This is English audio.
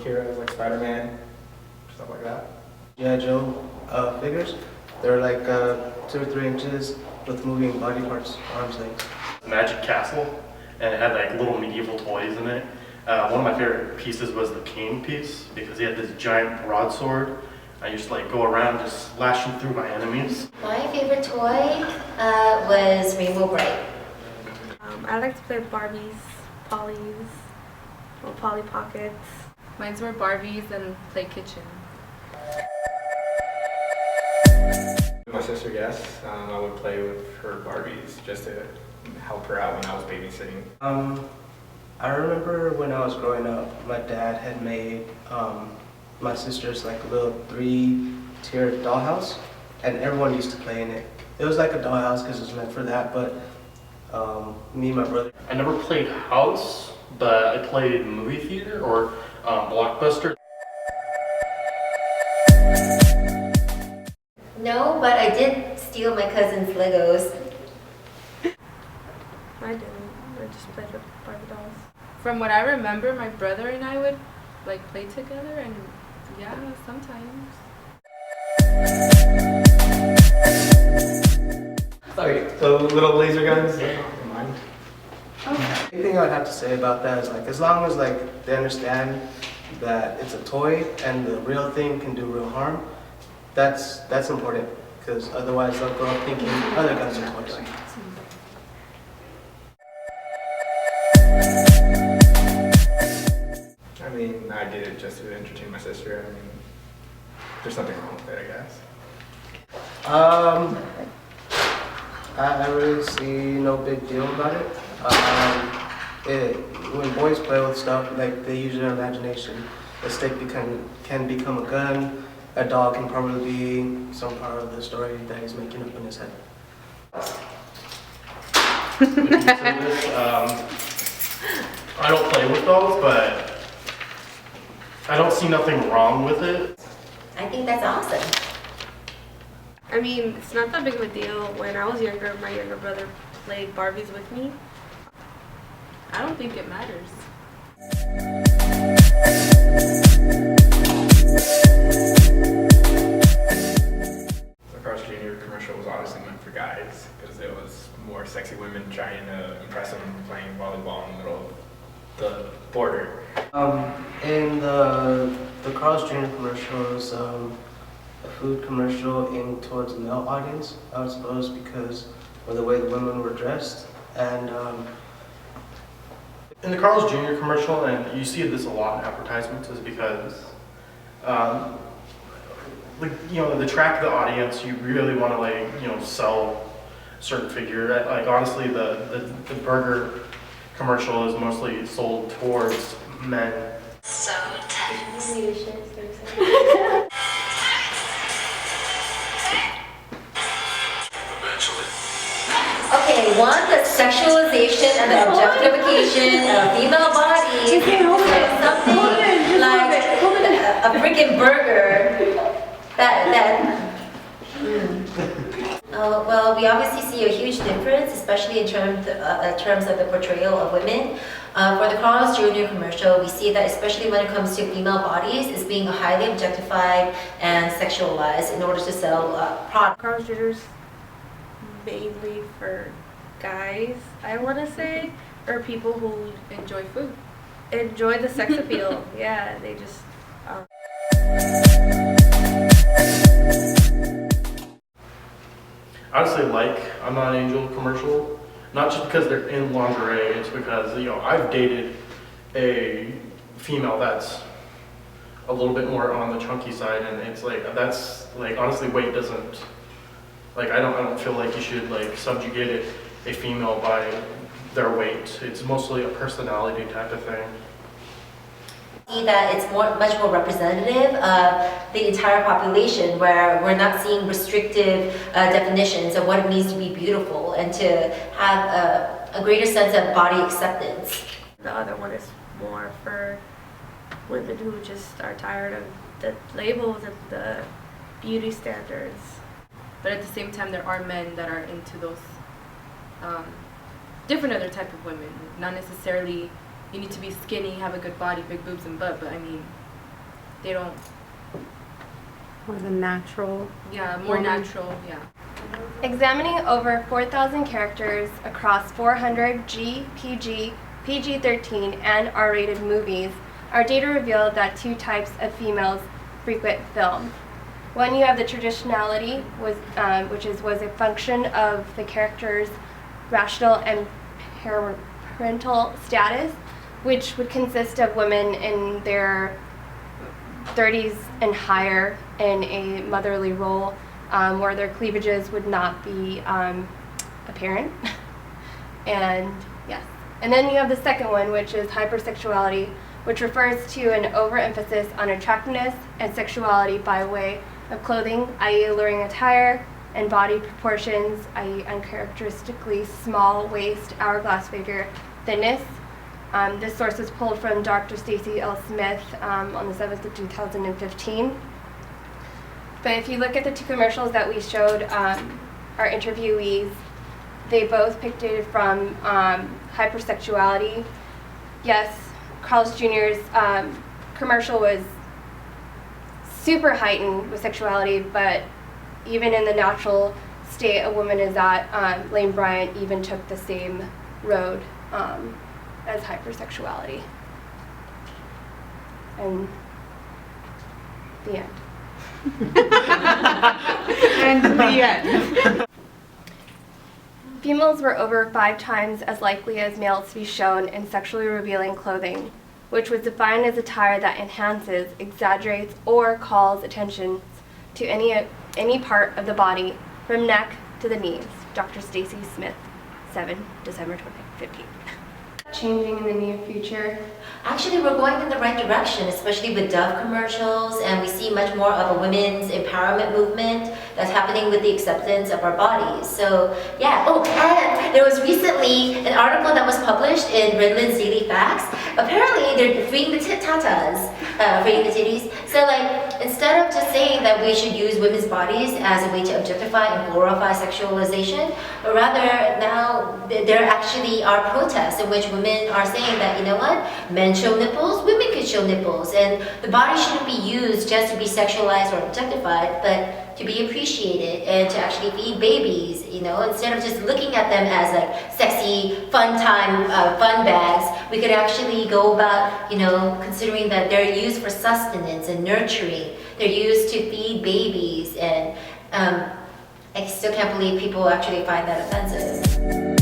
heroes like Spider-Man, stuff like that. G.I. Joe figures. They're like 2 or 3 inches with moving body parts, arms, legs. Magic Castle, and it had like little medieval toys in it. One of my favorite pieces was the king piece because he had this giant broadsword. I used to like go around just slashing through my enemies. My favorite toy was Rainbow Bright. I like to play with Barbies, Polly's, or Polly Pockets. Mine were Barbies and play kitchen. My sister, yes, I would play with her Barbies just to help her out when I was babysitting. I remember when I was growing up, my dad had made my sister's like a little 3-tiered dollhouse, and everyone used to play in it. It was like a dollhouse because it was meant for that, but me and my brother. I never played house, but I played movie theater or Blockbuster. No, but I did steal my cousin's Legos. I didn't. I just played with Barbie dolls. From what I remember, my brother and I would like play together, and yeah, sometimes. Sorry, the little laser guns? Don't mind. The thing I'd have to say about that is like as long as like they understand that it's a toy and the real thing can do real harm, that's important because otherwise they'll grow up thinking other guns are toys. I mean, I did it just to entertain my sister. I mean, there's nothing wrong with it, I guess. I really see no big deal about it. When boys play with stuff, like they use their imagination. A stick can become a gun. A dog can probably be some part of the story that he's making up in his head. I don't play with dolls, but I don't see nothing wrong with it. I think that's awesome. I mean, it's not that big of a deal. When I was younger, my younger brother played Barbies with me. I don't think it matters. The Carl's Jr. commercial was obviously meant for guys because it was more sexy women trying to impress them playing volleyball in the middle of the border. In the Carl's Jr. commercial is a food commercial aimed towards the male audience, I would suppose, because of the way the women were dressed. And In the Carl's Jr. commercial, and you see this a lot in advertisements, is because, to attract the audience, you really want to sell a certain figure. Like honestly, the burger commercial is mostly sold towards men. So tense. Okay, one, the sexualization and the objectification of female bodies. Something like a freaking burger well, we obviously see a huge difference, especially in terms of the portrayal of women. For the Carl's Jr. commercial, we see that especially when it comes to female bodies, it's being highly objectified and sexualized in order to sell products. Carl's Jr.'s mainly for guys, I want to say, or people who Enjoy food. enjoy the sex appeal. Yeah, they just. Honestly, like I'm Not an Angel commercial, not just because they're in lingerie, it's because I've dated a female that's a little bit more on the chunky side, and it's like that's like honestly weight doesn't I don't feel like you should subjugate a female by their weight. It's mostly a personality type of thing. See that it's much more representative of the entire population, where we're not seeing restrictive definitions of what it means to be beautiful and to have a greater sense of body acceptance. The other one is more for women who just are tired of the labels and the beauty standards. But at the same time, there are men that are into those different other type of women. Not necessarily you need to be skinny, have a good body, big boobs and butt, but I mean, they don't, Or the natural. yeah, more Woman. natural, yeah. Examining over 4,000 characters across 400 G, PG, PG-13, and R-rated movies, our data revealed that two types of females frequent film. One, you have the traditionality, which was a function of the character's rational and parental status, which would consist of women in their 30s and higher in a motherly role, where their cleavages would not be apparent. And yes. And then you have the second one, which is hypersexuality, which refers to an overemphasis on attractiveness and sexuality by way of clothing, i.e. alluring attire, and body proportions, i.e. uncharacteristically small waist, hourglass figure, thinness. This source was pulled from Dr. Stacy L. Smith on the 7th of 2015. But if you look at the two commercials that we showed our interviewees, they both picked data from hypersexuality. Yes, Carl's Jr.'s commercial was super heightened with sexuality, but even in the natural state a woman is at, Lane Bryant even took the same road as hypersexuality. And the end. And the end. Females were over 5 times as likely as males to be shown in sexually revealing clothing, which was defined as attire that enhances, exaggerates, or calls attention to any part of the body from neck to the knees. Dr. Stacy Smith, 7 December 2015. Changing in the near future. Actually, we're going in the right direction, especially with Dove commercials, and we see much more of a women's empowerment movement that's happening with the acceptance of our bodies. So, yeah. Oh, and there was recently an article that was published in Redlands Daily Facts. Apparently, they're freeing the tatas, freeing the titties. So, like, instead of just saying that we should use women's bodies as a way to objectify and glorify sexualization, but rather now there actually are protests in which women are saying that, you know what, men show nipples, women can show nipples, and the body shouldn't be used just to be sexualized or objectified, but to be appreciated and to actually feed babies, you know, instead of just looking at them as like sexy, fun time, fun bags, we could actually go about, you know, considering that they're used for sustenance and nurturing, they're used to feed babies, and I still can't believe people actually find that offensive.